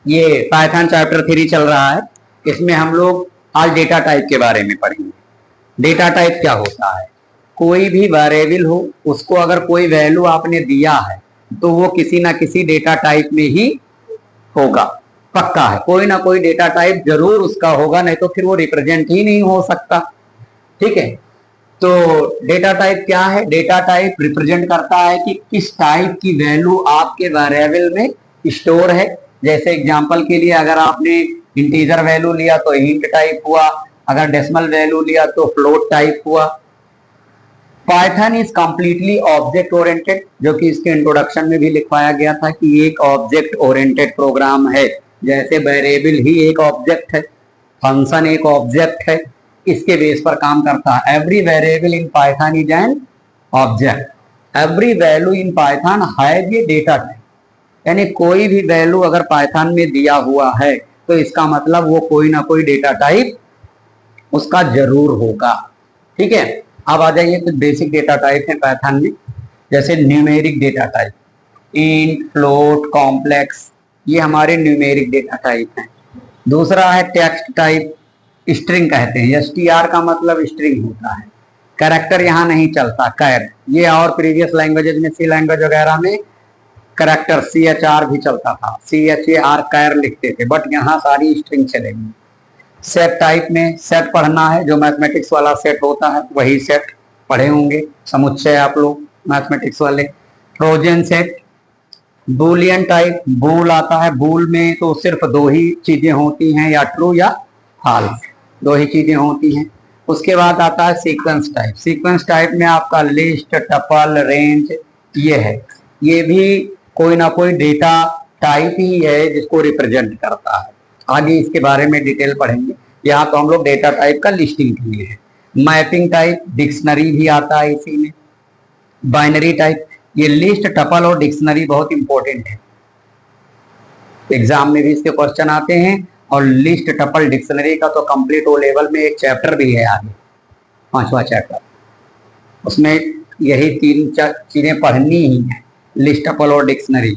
ये Python chapter 3 चल रहा है। इसमें हम लोग आज डेटा टाइप के बारे में पढ़ेंगे। डेटा टाइप क्या होता है? कोई भी वेरिएबल हो, उसको अगर कोई वैल्यू आपने दिया है तो वो किसी ना किसी डेटा टाइप में ही होगा, पक्का है। कोई ना कोई डेटा टाइप जरूर उसका होगा, नहीं तो फिर वो रिप्रेजेंट ही नहीं हो सकता। ठीक है, तो डेटा टाइप क्या है? डेटा टाइप रिप्रेजेंट करता है कि किस टाइप की वैल्यू आपके वेरिएबल में स्टोर है। जैसे एग्जांपल के लिए अगर आपने इंटीजर वैल्यू लिया तो इंट टाइप हुआ, अगर डेसिमल वैल्यू लिया तो फ्लोट टाइप हुआ। Python is completely object oriented, जो कि इसके इंट्रोडक्शन में भी लिखवाया गया था कि एक ऑब्जेक्ट ओरिएंटेड प्रोग्राम है। जैसे वेरिएबल ही एक ऑब्जेक्ट है, फंक्शन एक ऑब्जेक्ट है, इसके बेस पर काम करता है। Every variable in Python is an object. Every value in Python has a data type, यानी कोई भी वैल्यू अगर पाइथन में दिया हुआ है तो इसका मतलब वो कोई ना कोई डेटा टाइप उसका जरूर होगा। ठीक है, अब आ जाइए कुछ बेसिक डेटा टाइप है पाइथन में। जैसे numeric data type, int, float, complex, ये हमारे न्यूमेरिक डेटा टाइप हैं। दूसरा है टेक्स्ट टाइप, स्ट्रिंग कहते हैं। str का मतलब स्ट्रिंग होता है, कैरेक्टर यहाँ नहीं चलता, कैर। ये और प्रीवियस लैंग्वेजेस में, सी लैंग्वेज वगैरह में कैरेक्टर CHR भी चलता था, CHAR कैर लिखते थे, बट यहाँ सारी स्ट्रिंग चलेगी। सेट टाइप में सेट पढ़ना है, जो मैथमेटिक्स वाला सेट होता है वही सेट पढ़े होंगे, समुच्चय आप लोग मैथमेटिक्स वाले। Trojan set. बूलियन टाइप, बूल आता है, बूल में तो सिर्फ दो ही चीजें होती हैं, या ट्रू या फॉल्स, दो ही चीजें होती हैं। उसके बाद आता है सीक्वेंस टाइप। सीक्वेंस टाइप में आपका लिस्ट, टपल, रेंज ये है। ये भी कोई ना कोई डेटा टाइप ही है जिसको रिप्रेजेंट करता है। आगे इसके बारे में डिटेल पढ़ेंगे, यहाँ तो हम लोग डेटा टाइप का लिस्टिंग के लिए है। मैपिंग टाइप, डिक्शनरी भी आता है इसी में। बाइनरी टाइप, ये लिस्ट, टपल और डिक्शनरी बहुत इंपॉर्टेंट है, एग्जाम में भी इसके क्वेश्चन आते हैं। और लिस्ट, टपल, डिक्शनरी का तो कंप्लीट ओ लेवल में एक चैप्टर भी है आगे, 5वां चैप्टर, उसमें यही 3 चीजें पढ़नी ही है, लिस्ट, टपल और dictionary.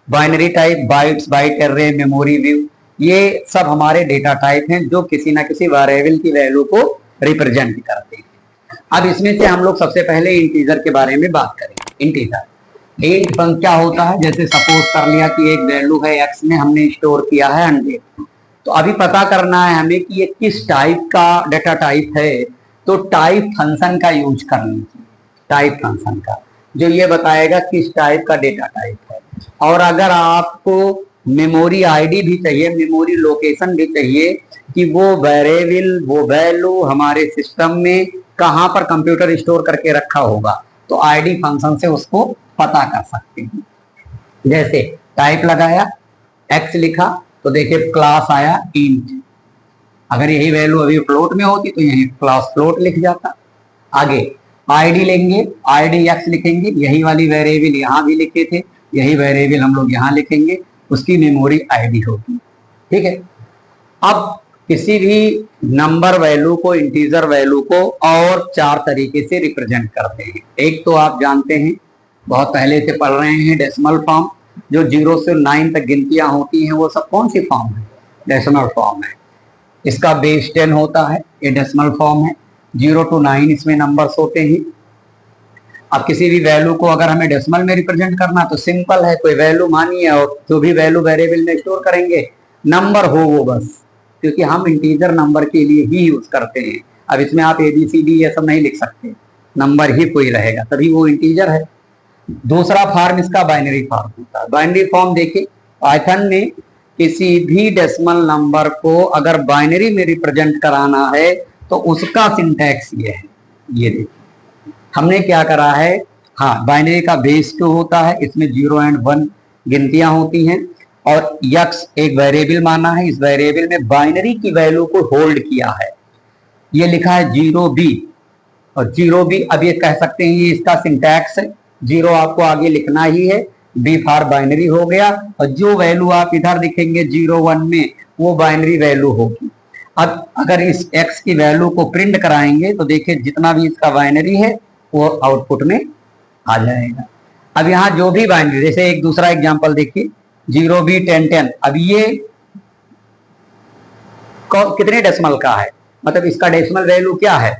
Binary type, bytes, byte array, memory view, ये सब हमारे डेटा टाइप हैं जो किसी ना किसी वेरिएबल की वैल्यू को रिप्रेजेंट करते हैं। अब इसमें से हम लोग सबसे पहले इंटीजर के बारे में बात करेंगे। इंटीजर, इंट फंक्शन क्या होता है? जैसे सपोज कर लिया कि एक वैल्यू है x में, हमने स्टोर किया है 100, तो अभी पता करना है हमें कि ये किस टाइप का डेटा टाइप है, तो टाइप फंक्शन का यूज करनी चाहिए। टाइप फंक्शन का, जो ये बताएगा किस टाइप का डेटा टाइप है। और अगर आपको मेमोरी आईडी भी चाहिए, मेमोरी लोकेशन भी चाहिए कि वो वेरिएबल, वो वैल्यू हमारे सिस्टम में कहां पर कंप्यूटर स्टोर करके रखा होगा, तो आईडी फंक्शन से उसको पता कर सकते हैं। जैसे टाइप लगाया, x लिखा, तो देखिए क्लास आया इंट। अगर यही वैल्यू अभी फ्लोट में होती तो यही क्लास फ्लोट लिख जाता। आगे आईडी लेंगे, आईडी x लिखेंगे, यही वाली वेरिएबल यहाँ भी लिखे थे, यही वेरिएबल हम लोग यहाँ लिखेंगे, उसकी मेमोरी आईडी होगी। ठीक है, अब किसी भी नंबर वैल्यू को, इंटीजर वैल्यू को और 4 तरीके से रिप्रेजेंट करते हैं। एक तो आप जानते हैं, बहुत पहले से पढ़ रहे हैं, डेसिमल फॉर्म। जो 0 से 9 तक गिनतियां होती हैं वो सब कौन सी फॉर्म है? डेसिमल फॉर्म है। इसका बेस 10 होता है, ये डेसिमल फॉर्म है। 0 to 9 इसमें नंबर्स होते हैं। अब किसी भी वैल्यू को अगर हमें डेसिमल में रिप्रेजेंट करना तो सिंपल है, कोई वैल्यू मानिए और जो भी वैल्यू वेरिएबल में स्टोर करेंगे, नंबर हो वो बस, क्योंकि हम इंटीजर नंबर के लिए ही यूज करते हैं। अब इसमें आप ABCD ये सब नहीं लिख सकते, नंबर ही कोई रहेगा, तभी वो इंटीजर है। दूसरा फॉर्म इसका बाइनरी फॉर्म होता है। बाइनरी फॉर्म देखिए, पाइथन में किसी भी डेसिमल नंबर को अगर बाइनरी में रिप्रेजेंट कराना है तो उसका सिंटैक्स ये है। ये देखिए हमने क्या करा है, हाँ, बाइनरी का बेस 2 होता है, इसमें 0 और 1 गिनतियां होती हैं, और x एक वेरिएबल माना है, इस वेरिएबल में बाइनरी की वैल्यू को होल्ड किया है। ये लिखा है 0b, और 0b अब ये कह सकते हैं ये इसका सिंटैक्स है। 0 आपको आगे लिखना ही है, b फॉर बाइनरी हो गया, और जो वैल्यू आप इधर लिखेंगे 0 1 में वो बाइनरी वैल्यू होगी। अब अगर इस x की वैल्यू को प्रिंट कराएंगे तो देखिए जितना भी इसका बाइनरी है वो आउटपुट में आ जाएगा। अब यहाँ जो भी बाइनरी, जैसे एक दूसरा एग्जांपल देखिए, 0b 10 10, अब ये कितने डेसिमल का है, मतलब इसका डेसिमल वैल्यू क्या है,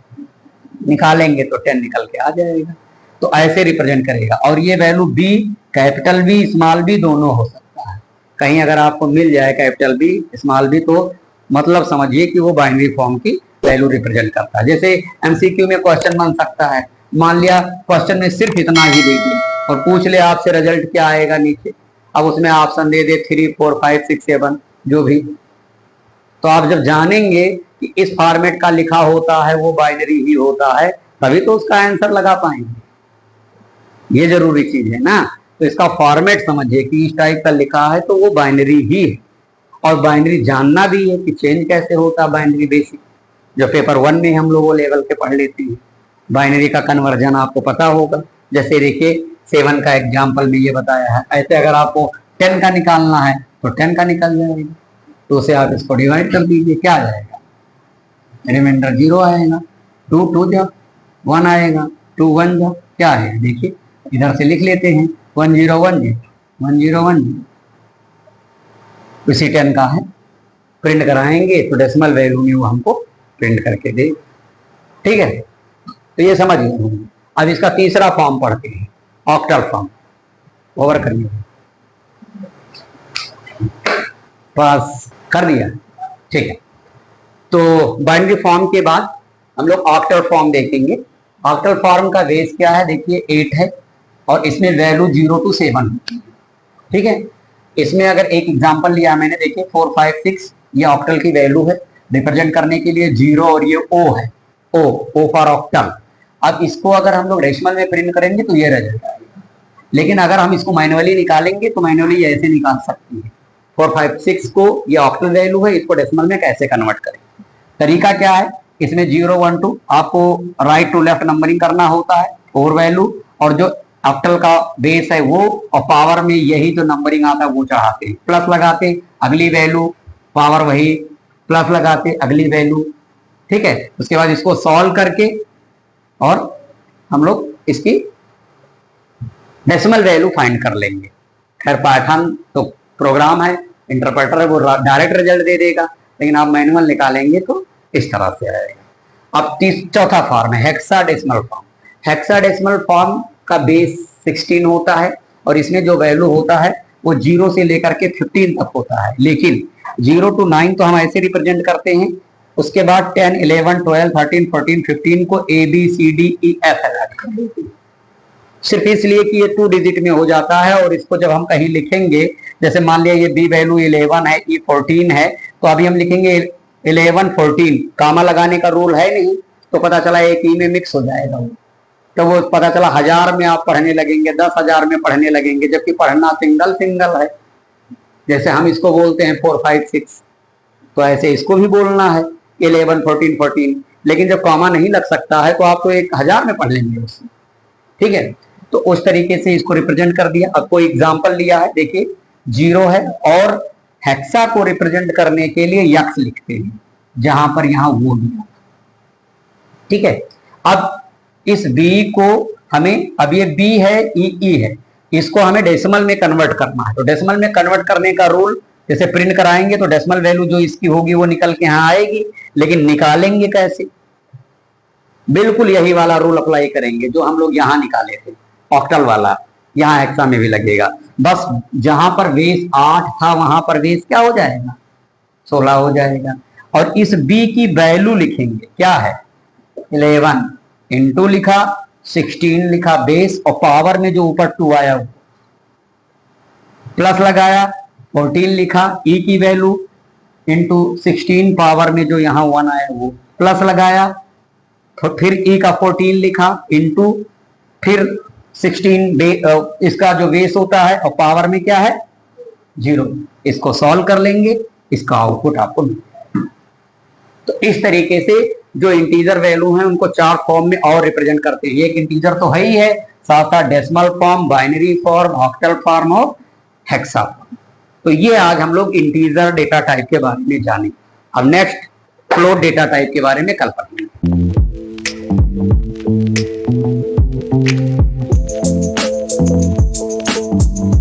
निकालेंगे तो 10 निकल के आ जाएगा। तो ऐसे रिप्रेजेंट करेगा। और ये value B, capital B small B दोनों हो सकता है। कहीं अगर आपको मिल जाए कैपिटल बी स्मॉल बी तो मतलब समझिए कि वो बाइनरी फॉर्म की वैल्यू रिप्रेजेंट करता है। जैसे एमसीक्यू में क्वेश्चन बन सकता है, मान लिया क्वेश्चन में सिर्फ इतना ही दे दिए और पूछ ले आपसे रिजल्ट क्या आएगा नीचे, अब उसमें ऑप्शन दे दे 3 4 5 6 7 जो भी, तो आप जब जानेंगे कि इस फॉर्मेट का लिखा होता है वो बाइनरी ही होता है, तभी तो उसका आंसर लगा पाएंगे। ये जरूरी चीज है ना। तो इसका फॉर्मेट समझिए कि इस टाइप का लिखा है तो वो बाइनरी ही है। और बाइनरी जानना भी है कि चेंज कैसे होता है बाइनरी बेसिक, जो पेपर 1 में हम लोग वो लेवल के पढ़ लेते हैं। बाइनरी का कन्वर्जन आपको पता होगा। जैसे देखिए 7 का एग्जाम्पल में ये बताया है। ऐसे अगर आपको 10 का निकालना है तो 10 का निकल जाएगा, तो उसे आप इसको डिवाइड कर दीजिए, क्या आ जाएगा, रिमाइंडर 0 आएगा। 2 2 जा 1 आएगा, 2 1 जा क्या है, देखिए इधर से लिख लेते हैं 1 0 1 0 1 0 1 0। उसी 10 का है, प्रिंट कराएंगे तो डेसिमल वैल्यू में वो हमको प्रिंट करके दे। ठीक है, तो ये समझ गए। अब इसका तीसरा फॉर्म पढ़ते हैं, ऑक्टल फॉर्म। ओवर करिए, पास कर दिया, ठीक है। तो बाइनरी फॉर्म के बाद हम लोग ऑक्टल फॉर्म देखेंगे। ऑक्टल फॉर्म का बेस क्या है, देखिए 8 है और इसमें वैल्यू 0 to 7 है। ठीक है, इसमें अगर एक एग्जांपल लिया मैंने, देखिए 4 5 6 ये ऑक्टल की वैल्यू है। रिप्रेजेंट करने के लिए 0 और ये ओ है, ओ फॉर ऑक्टल। अब इसको अगर हम लोग डेसिमल में प्रिंट करेंगे तो ये रिजल्ट आएगा, लेकिन अगर हम इसको मैनुअली निकालेंगे तो मैनुअली ऐसे निकाल सकती है। 4 5 6 को ये ऑक्टल वैल्यू है, इसको डेसिमल में कैसे कन्वर्ट करें, तरीका क्या है, इसमें 0 1 2 आपको राइट टू लेफ्ट नंबरिंग करना होता है, 4 वैल्यू, और जो ऑक्टल का बेस है वो, और पावर में यही जो नंबरिंग आता है वो चढ़ाते हैं, प्लस लगाते अगली वैल्यू, पावर वही, प्लस लगाते अगली वैल्यू। ठीक है, उसके बाद इसको सॉल्व करके और हम लोग इसकी डेसिमल वैल्यू फाइंड कर लेंगे। खैर पाइथन तो प्रोग्राम है, इंटरप्रेटर है, वो डायरेक्ट रिजल्ट दे देगा, लेकिन आप मैनुअल निकालेंगे तो इस तरह से आएगा। अब चौथा फॉर्म है हेक्साडेसिमल फॉर्म। हेक्साडेसिमल फॉर्म का बेस 16 होता है और इसमें जो वैल्यू होता है वो 0 से लेकर के 15 तक होता है, लेकिन 0 to 9 तो हम ऐसे रिप्रेजेंट करते हैं। उसके बाद 10 11 12 13 14 15 को A B C D E F add कर देते हैं, सिर्फ इसलिए कि ये 2 डिजिट में हो जाता है। और इसको जब हम कहीं लिखेंगे, जैसे मान लिया ये बी वैल्यू 11 है, ई 14 है, तो अभी हम लिखेंगे 11 14, कामा लगाने का रूल है नहीं, तो पता चला एक ई में मिक्स हो जाएगा वो, तो वो पता चला 1000 में आप पढ़ने लगेंगे, 10,000 में पढ़ने लगेंगे, जबकि पढ़ना सिंगल सिंगल है। जैसे हम इसको बोलते हैं 4 5 6, तो ऐसे इसको भी बोलना है 11 14 14, लेकिन जब कॉमा नहीं लग सकता है तो आप तो 1000 में पढ़ लेंगे उससे। ठीक है, तो उस तरीके से इसको रिप्रेजेंट कर दिया। अब कोई एग्जांपल लिया है, देखिए 0 है और हेक्सा को रिप्रेजेंट करने के लिए यक्स लिखते हैं, जहां पर यहां वो दिया। ठीक है, अब इस b को हमें, अब ये b है, ई है, इसको हमें डेसिमल में कन्वर्ट करना है। तो डेसिमल में कन्वर्ट करने का रूल, जैसे प्रिंट कराएंगे तो डेसिमल वैल्यू जो इसकी होगी वो निकल के यहां आएगी, लेकिन निकालेंगे कैसे, बिल्कुल यही वाला रूल अप्लाई करेंगे जो हम लोग यहां निकाले थे, ऑक्टल वाला, यहां हेक्सा में भी लगेगा। बस जहां पर बेस 8 था वहां पर बेस क्या हो जाएगा, 16 हो जाएगा। और इस b की वैल्यू लिखेंगे, क्या है 11 इंटू लिखा, 16 लिखा बेस, और पावर में जो ऊपर 2 आया वो प्लस लगाया, 14 लिखा, e की वैल्यू इंटू 16, पावर में जो यहां 1 आया वो प्लस लगाया, तो फिर e का 14 लिखा इंटू फिर 16 इसका जो बेस होता है, और पावर में क्या है 0। इसको सॉल्व कर लेंगे, इसका आउटपुट आपको मिलेगा। तो इस तरीके से जो इंटीजर वैल्यू है उनको 4 फॉर्म में और रिप्रेजेंट करते हैं। एक इंटीजर तो है ही है, साथ साथ decimal form, binary form, octal form और हेक्सा फॉर्म। तो ये आज हम लोग इंटीजर डेटा टाइप के बारे में जाने। अब नेक्स्ट फ्लोट डेटा टाइप के बारे में कल पढ़ेंगे।